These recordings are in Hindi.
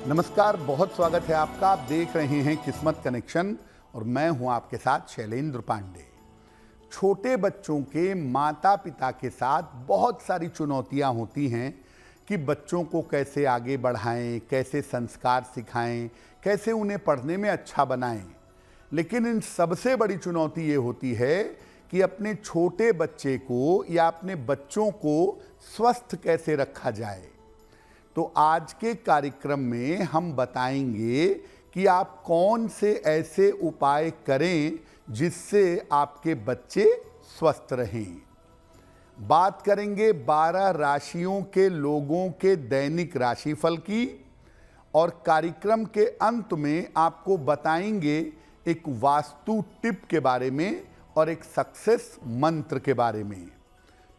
नमस्कार, बहुत स्वागत है आपका। आप देख रहे हैं किस्मत कनेक्शन और मैं हूं आपके साथ शैलेंद्र पांडे। छोटे बच्चों के माता पिता के साथ बहुत सारी चुनौतियां होती हैं कि बच्चों को कैसे आगे बढ़ाएं, कैसे संस्कार सिखाएं, कैसे उन्हें पढ़ने में अच्छा बनाएं। लेकिन इन सबसे बड़ी चुनौती ये होती है कि अपने छोटे बच्चे को या अपने बच्चों को स्वस्थ कैसे रखा जाए। तो आज के कार्यक्रम में हम बताएंगे कि आप कौन से ऐसे उपाय करें जिससे आपके बच्चे स्वस्थ रहें। बात करेंगे 12 राशियों के लोगों के दैनिक राशिफल की और कार्यक्रम के अंत में आपको बताएंगे एक वास्तु टिप के बारे में और एक सक्सेस मंत्र के बारे में।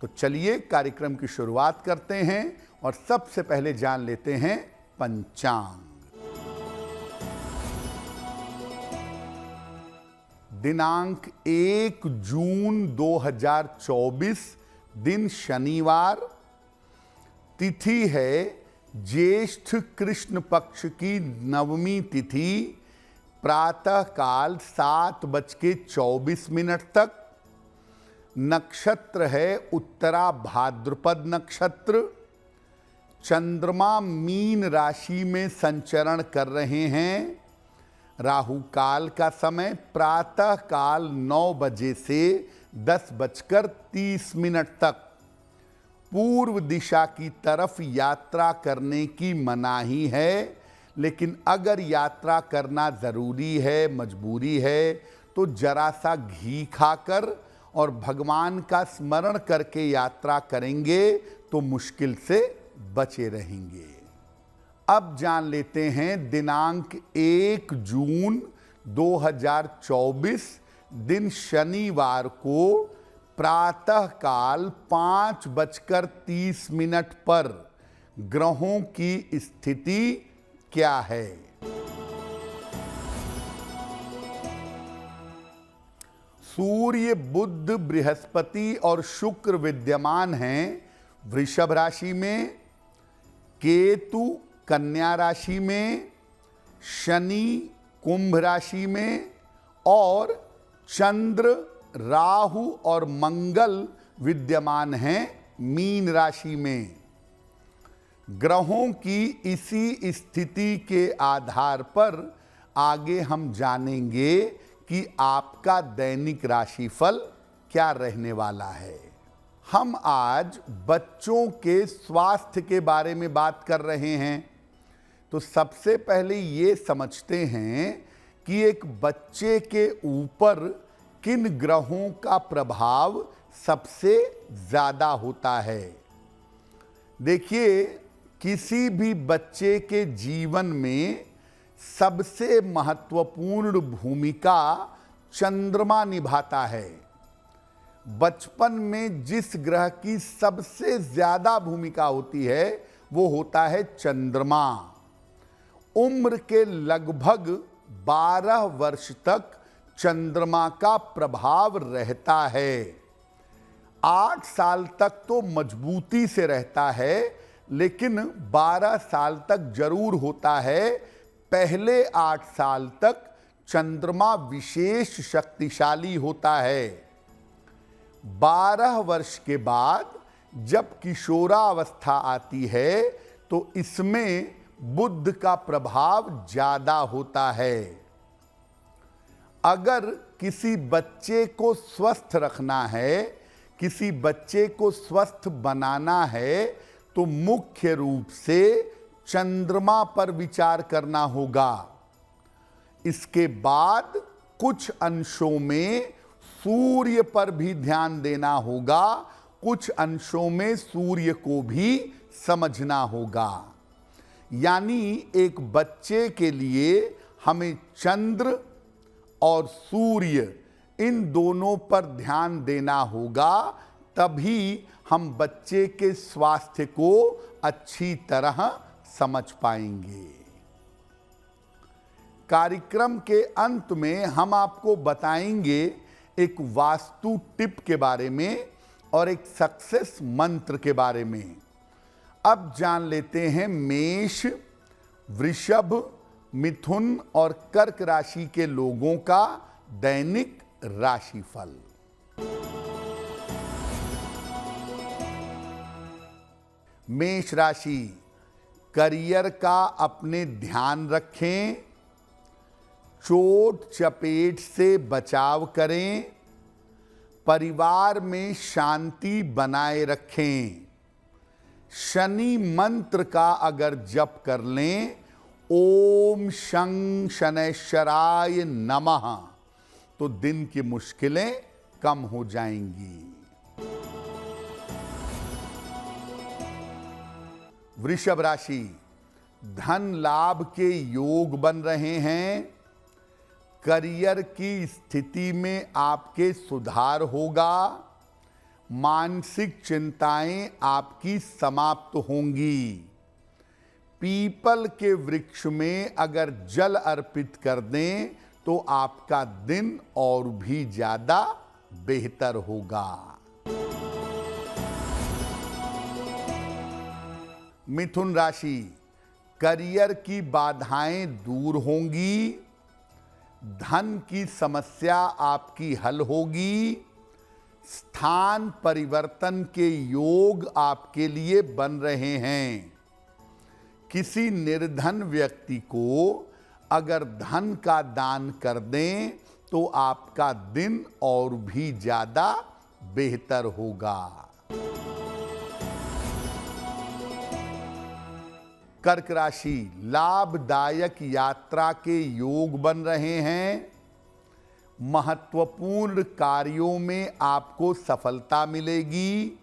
तो चलिए कार्यक्रम की शुरुआत करते हैं और सबसे पहले जान लेते हैं पंचांग। दिनांक 1 जून 2024, दिन शनिवार, तिथि है ज्येष्ठ कृष्ण पक्ष की नवमी तिथि, प्रातः काल 7:24 तक। नक्षत्र है उत्तरा भाद्रपद नक्षत्र। चंद्रमा मीन राशि में संचरण कर रहे हैं। राहु काल का समय प्रातः काल 9 बजे से 10:30 तक। पूर्व दिशा की तरफ यात्रा करने की मनाही है, लेकिन अगर यात्रा करना ज़रूरी है, मजबूरी है, तो जरा सा घी खाकर और भगवान का स्मरण करके यात्रा करेंगे तो मुश्किल से बचे रहेंगे। अब जान लेते हैं दिनांक 1 जून 2024, दिन शनिवार को प्रातः काल 5:30 पर ग्रहों की स्थिति क्या है। सूर्य, बुध, बृहस्पति और शुक्र विद्यमान हैं वृषभ राशि में, केतु कन्या राशि में, शनि कुंभ राशि में और चंद्र, राहु और मंगल विद्यमान हैं मीन राशि में। ग्रहों की इसी स्थिति के आधार पर आगे हम जानेंगे कि आपका दैनिक राशिफल क्या रहने वाला है। हम आज बच्चों के स्वास्थ्य के बारे में बात कर रहे हैं। तो सबसे पहले ये समझते हैं कि एक बच्चे के ऊपर किन ग्रहों का प्रभाव सबसे ज़्यादा होता है। देखिए, किसी भी बच्चे के जीवन में सबसे महत्वपूर्ण भूमिका चंद्रमा निभाता है। बचपन में जिस ग्रह की सबसे ज्यादा भूमिका होती है वो होता है चंद्रमा। उम्र के लगभग 12 वर्ष तक चंद्रमा का प्रभाव रहता है। 8 साल तक तो मजबूती से रहता है, लेकिन 12 साल तक जरूर होता है। पहले 8 साल तक चंद्रमा विशेष शक्तिशाली होता है। 12 वर्ष के बाद जब किशोरावस्था आती है तो इसमें बुध का प्रभाव ज्यादा होता है। अगर किसी बच्चे को स्वस्थ रखना है, किसी बच्चे को स्वस्थ बनाना है, तो मुख्य रूप से चंद्रमा पर विचार करना होगा। इसके बाद कुछ अंशों में सूर्य पर भी ध्यान देना होगा, कुछ अंशों में सूर्य को भी समझना होगा। यानी एक बच्चे के लिए हमें चंद्र और सूर्य इन दोनों पर ध्यान देना होगा, तभी हम बच्चे के स्वास्थ्य को अच्छी तरह समझ पाएंगे। कार्यक्रम के अंत में हम आपको बताएंगे एक वास्तु टिप के बारे में और एक सक्सेस मंत्र के बारे में। अब जान लेते हैं मेष वृषभ, मिथुन और कर्क राशि के लोगों का दैनिक राशिफल। मेष राशि, करियर का अपने ध्यान रखें, चोट चपेट से बचाव करें, परिवार में शांति बनाए रखें। शनि मंत्र का अगर जप कर लें, ओम शं शनैश्चराय नमः, तो दिन की मुश्किलें कम हो जाएंगी। वृषभ राशि, धन लाभ के योग बन रहे हैं, करियर की स्थिति में आपके सुधार होगा, मानसिक चिंताएं आपकी समाप्त होंगी। पीपल के वृक्ष में अगर जल अर्पित कर दें तो आपका दिन और भी ज्यादा बेहतर होगा। मिथुन राशि, करियर की बाधाएं दूर होंगी, धन की समस्या आपकी हल होगी, स्थान परिवर्तन के योग आपके लिए बन रहे हैं। किसी निर्धन व्यक्ति को अगर धन का दान कर दें तो आपका दिन और भी ज्यादा बेहतर होगा। कर्क राशि, लाभदायक यात्रा के योग बन रहे हैं, महत्वपूर्ण कार्यों में आपको सफलता मिलेगी,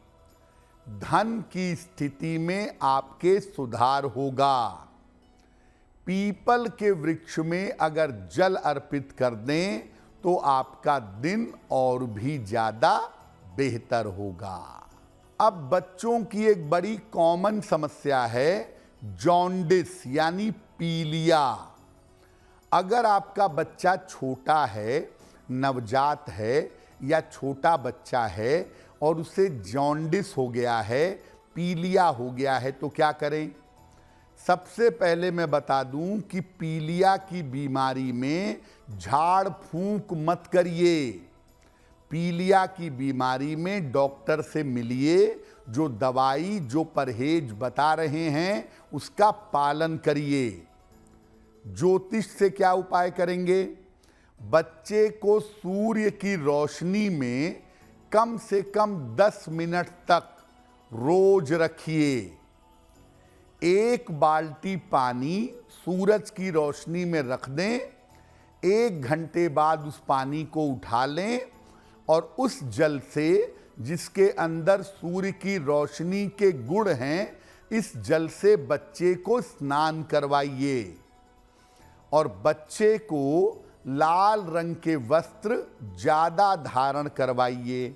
धन की स्थिति में आपके सुधार होगा। पीपल के वृक्ष में अगर जल अर्पित कर दें तो आपका दिन और भी ज्यादा बेहतर होगा। अब बच्चों की एक बड़ी कॉमन समस्या है जॉन्डिस यानी पीलिया। अगर आपका बच्चा छोटा है, नवजात है या छोटा बच्चा है और उसे जॉन्डिस हो गया है, पीलिया हो गया है, तो क्या करें? सबसे पहले मैं बता दूं कि पीलिया की बीमारी में झाड़ फूंक मत करिए। पीलिया की बीमारी में डॉक्टर से मिलिए, जो दवाई जो परहेज बता रहे हैं उसका पालन करिए। ज्योतिष से क्या उपाय करेंगे? बच्चे को सूर्य की रोशनी में कम से कम 10 मिनट तक रोज रखिए। 1 बाल्टी पानी सूरज की रोशनी में रख दें, 1 घंटे बाद उस पानी को उठा लें और उस जल से, जिसके अंदर सूर्य की रोशनी के गुण हैं, इस जल से बच्चे को स्नान करवाइए और बच्चे को लाल रंग के वस्त्र ज्यादा धारण करवाइए।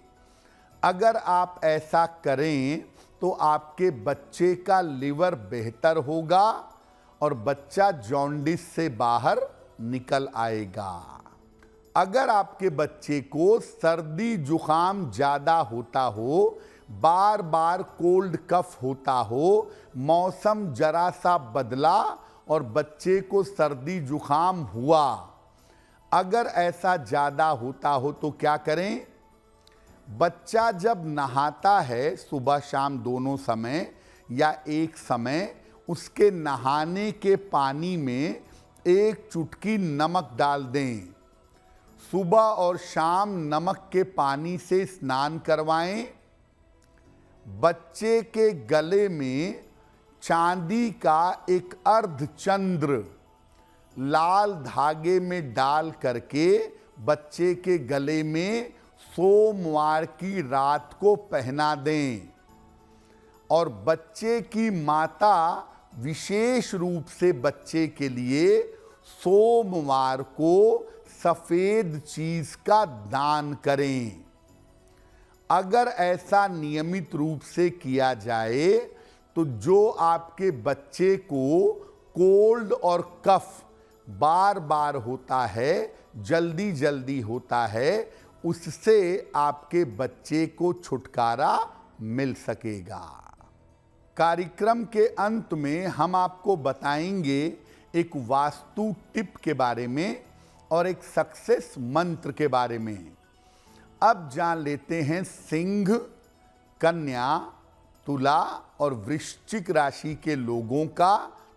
अगर आप ऐसा करें तो आपके बच्चे का लिवर बेहतर होगा और बच्चा जॉन्डिस से बाहर निकल आएगा। अगर आपके बच्चे को सर्दी जुकाम ज्यादा होता हो, बार बार कोल्ड कफ होता हो, मौसम जरा सा बदला और बच्चे को सर्दी जुकाम हुआ, अगर ऐसा ज्यादा होता हो तो क्या करें? बच्चा जब नहाता है, सुबह शाम दोनों समय या एक समय, उसके नहाने के पानी में 1 चुटकी नमक डाल दें। सुबह और शाम नमक के पानी से स्नान करवाएं। बच्चे के गले में चांदी का एक अर्धचंद्र लाल धागे में डाल करके बच्चे के गले में सोमवार की रात को पहना दें। और बच्चे की माता विशेष रूप से बच्चे के लिए सोमवार को सफेद चीज का दान करें। अगर ऐसा नियमित रूप से किया जाए तो जो आपके बच्चे को कोल्ड और कफ बार बार होता है, जल्दी जल्दी होता है, उससे आपके बच्चे को छुटकारा मिल सकेगा। कार्यक्रम के अंत में हम आपको बताएंगे एक वास्तु टिप के बारे में और एक सक्सेस मंत्र के बारे में। अब जान लेते हैं सिंह, कन्या, तुला और वृश्चिक राशि के लोगों का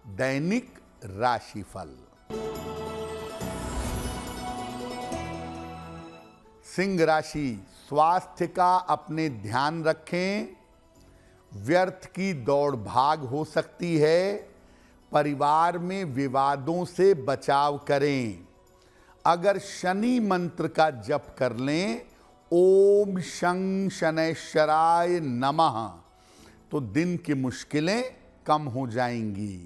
दैनिक राशिफल। सिंह राशि, स्वास्थ्य का अपने ध्यान रखें। व्यर्थ की दौड़ भाग हो सकती है। परिवार में विवादों से बचाव करें। अगर शनि मंत्र का जप कर लें, ओम शं शनैश्चराय नमः, तो दिन की मुश्किलें कम हो जाएंगी।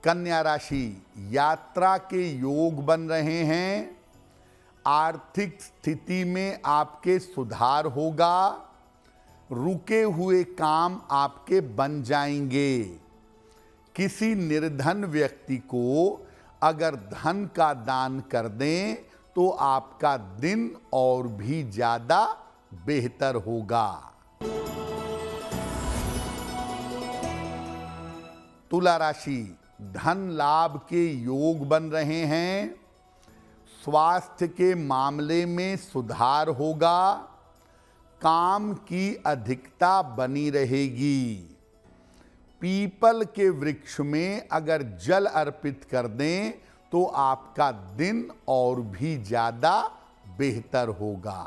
कन्या राशि, यात्रा के योग बन रहे हैं। आर्थिक स्थिति में आपके सुधार होगा। रुके हुए काम आपके बन जाएंगे। किसी निर्धन व्यक्ति को अगर धन का दान कर दें तो आपका दिन और भी ज्यादा बेहतर होगा। तुला राशि, धन लाभ के योग बन रहे हैं। स्वास्थ्य के मामले में सुधार होगा। काम की अधिकता बनी रहेगी। पीपल के वृक्ष में अगर जल अर्पित कर दें तो आपका दिन और भी ज्यादा बेहतर होगा।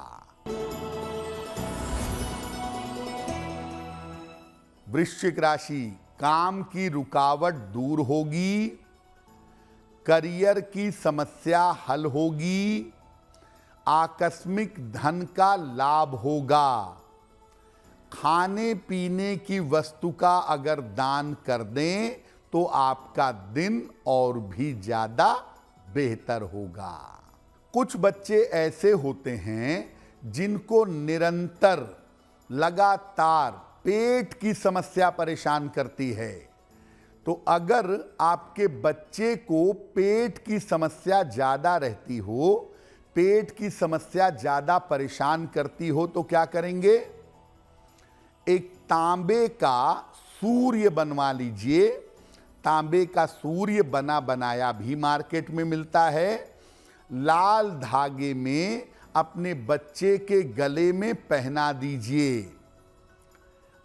वृश्चिक राशि, काम की रुकावट दूर होगी। करियर की समस्या हल होगी। आकस्मिक धन का लाभ होगा। खाने पीने की वस्तु का अगर दान कर दें तो आपका दिन और भी ज्यादा बेहतर होगा। कुछ बच्चे ऐसे होते हैं जिनको निरंतर लगातार पेट की समस्या परेशान करती है। तो अगर आपके बच्चे को पेट की समस्या ज्यादा रहती हो, पेट की समस्या ज्यादा परेशान करती हो, तो क्या करेंगे? एक तांबे का सूर्य बनवा लीजिए। तांबे का सूर्य बना बनाया भी मार्केट में मिलता है। लाल धागे में अपने बच्चे के गले में पहना दीजिए।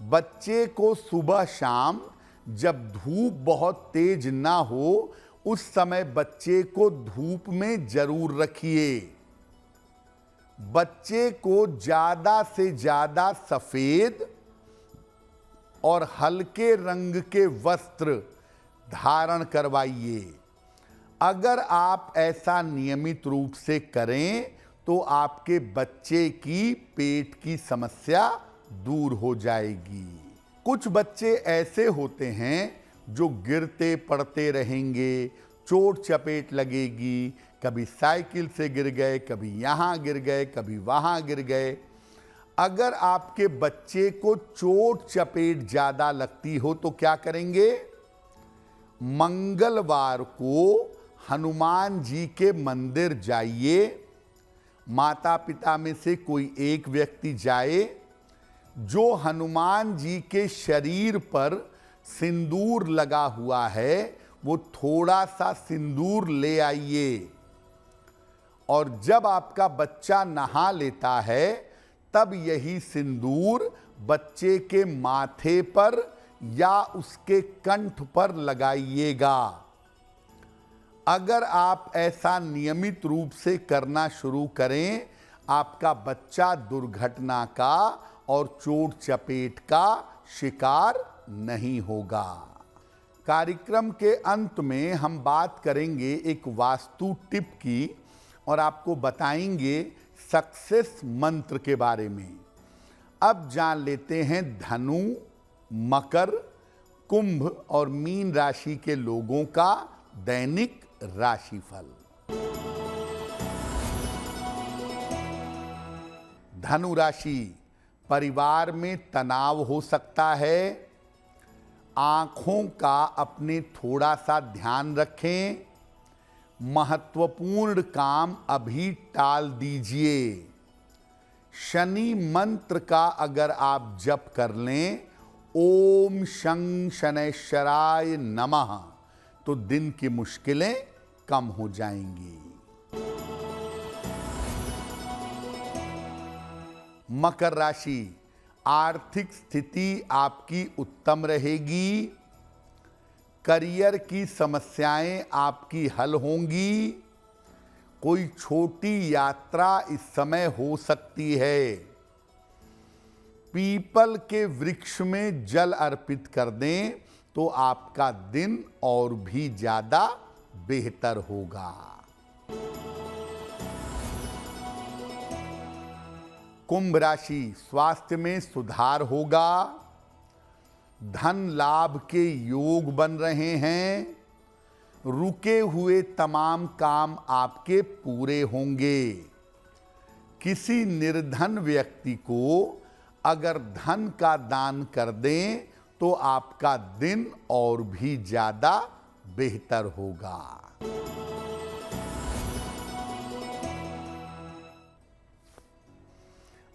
बच्चे को सुबह शाम जब धूप बहुत तेज ना हो उस समय बच्चे को धूप में जरूर रखिए। बच्चे को ज्यादा से ज्यादा सफेद और हल्के रंग के वस्त्र धारण करवाइए। अगर आप ऐसा नियमित रूप से करें तो आपके बच्चे की पेट की समस्या दूर हो जाएगी। कुछ बच्चे ऐसे होते हैं जो गिरते पड़ते रहेंगे, चोट चपेट लगेगी। कभी साइकिल से गिर गए, कभी यहाँ गिर गए, कभी वहाँ गिर गए। अगर आपके बच्चे को चोट चपेट ज्यादा लगती हो तो क्या करेंगे? मंगलवार को हनुमान जी के मंदिर जाइए। माता पिता में से कोई एक व्यक्ति जाए, जो हनुमान जी के शरीर पर सिंदूर लगा हुआ है वो थोड़ा सा सिंदूर ले आइए। और जब आपका बच्चा नहा लेता है तब यही सिंदूर बच्चे के माथे पर या उसके कंठ पर लगाइएगा। अगर आप ऐसा नियमित रूप से करना शुरू करें, आपका बच्चा दुर्घटना का और चोट चपेट का शिकार नहीं होगा। कार्यक्रम के अंत में हम बात करेंगे एक वास्तु टिप की और आपको बताएंगे सक्सेस मंत्र के बारे में। अब जान लेते हैं धनु, मकर, कुंभ और मीन राशि के लोगों का दैनिक राशिफल। धनु राशि, परिवार में तनाव हो सकता है। आंखों का अपने थोड़ा सा ध्यान रखें। महत्वपूर्ण काम अभी टाल दीजिए। शनि मंत्र का अगर आप जप कर लें, ओम शं शनैश्चराय नमः, तो दिन की मुश्किलें कम हो जाएंगी। मकर राशि, आर्थिक स्थिति आपकी उत्तम रहेगी। करियर की समस्याएं आपकी हल होंगी। कोई छोटी यात्रा इस समय हो सकती है। पीपल के वृक्ष में जल अर्पित कर दें तो आपका दिन और भी ज्यादा बेहतर होगा। कुंभ राशि, स्वास्थ्य में सुधार होगा। धन लाभ के योग बन रहे हैं। रुके हुए तमाम काम आपके पूरे होंगे। किसी निर्धन व्यक्ति को अगर धन का दान कर दें तो आपका दिन और भी ज्यादा बेहतर होगा।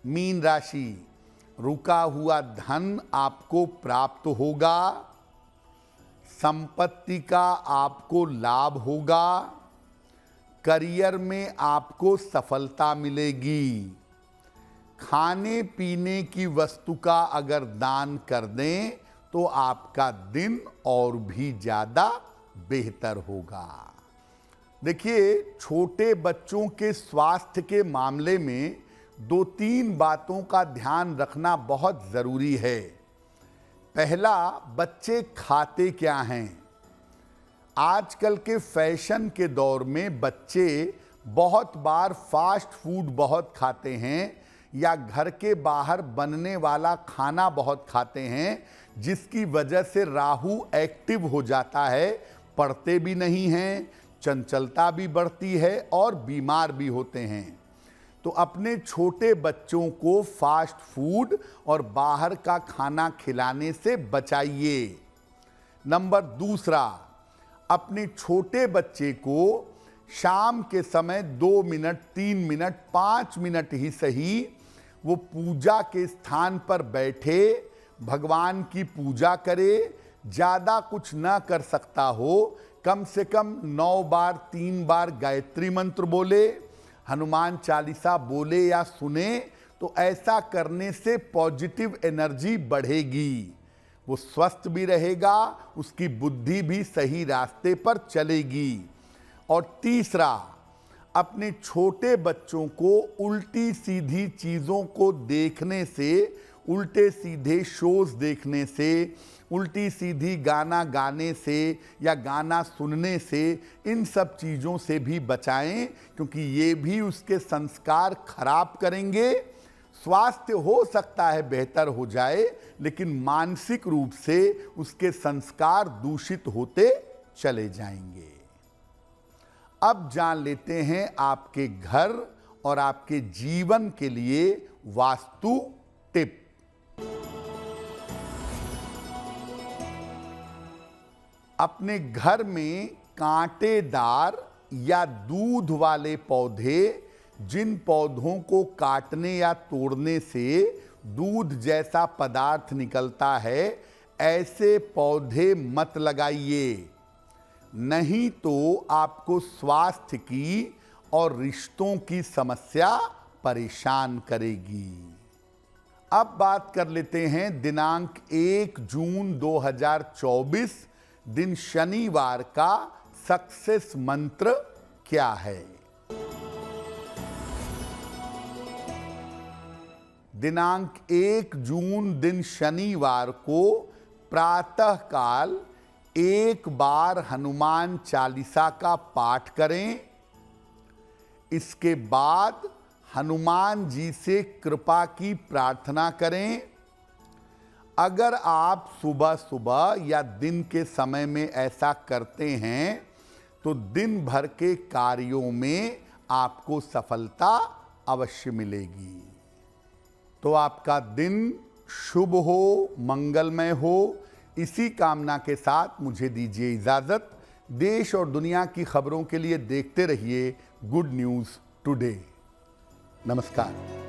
मीन राशि, रुका हुआ धन आपको प्राप्त होगा। संपत्ति का आपको लाभ होगा। करियर में आपको सफलता मिलेगी। खाने पीने की वस्तु का अगर दान कर दें तो आपका दिन और भी ज्यादा बेहतर होगा। देखिए, छोटे बच्चों के स्वास्थ्य के मामले में 2-3 बातों का ध्यान रखना बहुत जरूरी है। पहला, बच्चे खाते क्या हैं। आजकल के फैशन के दौर में बच्चे बहुत बार फास्ट फूड बहुत खाते हैं या घर के बाहर बनने वाला खाना बहुत खाते हैं, जिसकी वजह से राहु एक्टिव हो जाता है। पढ़ते भी नहीं हैं, चंचलता भी बढ़ती है और बीमार भी होते हैं। तो अपने छोटे बच्चों को फास्ट फूड और बाहर का खाना खिलाने से बचाइए। नंबर दूसरा, अपने छोटे बच्चे को शाम के समय 2 मिनट, 3 मिनट, 5 मिनट ही सही वो पूजा के स्थान पर बैठे, भगवान की पूजा करे। ज़्यादा कुछ ना कर सकता हो, कम से कम 9 बार 3 बार गायत्री मंत्र बोले, हनुमान चालीसा बोले या सुने, तो ऐसा करने से पॉजिटिव एनर्जी बढ़ेगी। वो स्वस्थ भी रहेगा, उसकी बुद्धि भी सही रास्ते पर चलेगी। और तीसरा, अपने छोटे बच्चों को उल्टी सीधी चीज़ों को देखने से, उल्टे सीधे शोज देखने से, उल्टी सीधी गाना गाने से या गाना सुनने से, इन सब चीज़ों से भी बचाएं, क्योंकि ये भी उसके संस्कार खराब करेंगे। स्वास्थ्य हो सकता है बेहतर हो जाए, लेकिन मानसिक रूप से उसके संस्कार दूषित होते चले जाएंगे। अब जान लेते हैं आपके घर और आपके जीवन के लिए वास्तु टिप। अपने घर में कांटेदार या दूध वाले पौधे, जिन पौधों को काटने या तोड़ने से दूध जैसा पदार्थ निकलता है, ऐसे पौधे मत लगाइए, नहीं तो आपको स्वास्थ्य की और रिश्तों की समस्या परेशान करेगी। अब बात कर लेते हैं दिनांक 1 जून 2024 दिन शनिवार का सक्सेस मंत्र क्या है। दिनांक 1 जून दिन शनिवार को प्रातःकाल 1 बार हनुमान चालीसा का पाठ करें। इसके बाद हनुमान जी से कृपा की प्रार्थना करें। अगर आप सुबह सुबह या दिन के समय में ऐसा करते हैं तो दिन भर के कार्यों में आपको सफलता अवश्य मिलेगी। तो आपका दिन शुभ हो, मंगलमय हो, इसी कामना के साथ मुझे दीजिए इजाज़त। देश और दुनिया की खबरों के लिए देखते रहिए गुड न्यूज़ टुडे। नमस्कार।